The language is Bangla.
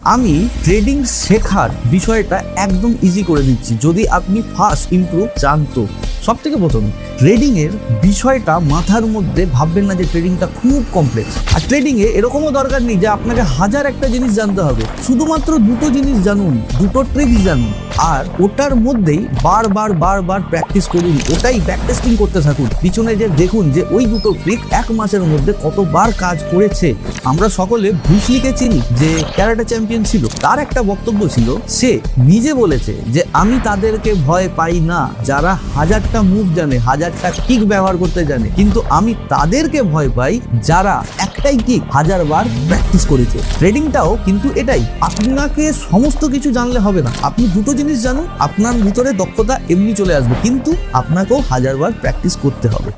আমি ট্রেডিং শেখার বিষয়টা একদম ইজি করে দিচ্ছি যদি আপনি ফার্স্ট ইমপ্রুভ চান। তো সব থেকে প্রথমে ট্রেডিং এর বিষয়টা মাথার মধ্যে ভাববেন না যে ট্রেডিংটা খুব কমপ্লেক্স। আর ট্রেডিং এ এরকমও দরকার নেই যে আপনাকে হাজার একটা জিনিস জানতে হবে, শুধুমাত্র দুটো জিনিস জানুন, দুটো ট্রিক্স জানুন, আর ওটার মধ্যেই বারবার প্র্যাকটিস করুন, ওটাই ব্যাক টেস্টিং করতে থাকুন, পিছনে যে দেখুন যে ওই দুটো ট্রিক এক মাসের মধ্যে কতবার কাজ করেছে। আমরা সকলে ব্রুস লিকে চিনি, যে ক্যারাটে চ্যাম্পিয়ন ছিল। তার একটা বক্তব্য ছিল, সে নিজে বলেছে যে আমি তাদেরকে ভয় পাই না যারা হাজারটা মুভ জানে, হাজারটা কিক ব্যবহার করতে জানে, কিন্তু আমি তাদেরকে ভয় পাই যারা একটাই কিক হাজারবার প্র্যাকটিস করেছে। ট্রেডিংটাও কিন্তু এটাই, আপনাকে সমস্ত কিছু জানলে হবে না, আপনি দুটো জিনিস জানুন, আপনার ভিতরে দক্ষতা এমনি চলে আসবে, কিন্তু আপনাকেও হাজারবার প্র্যাকটিস করতে হবে।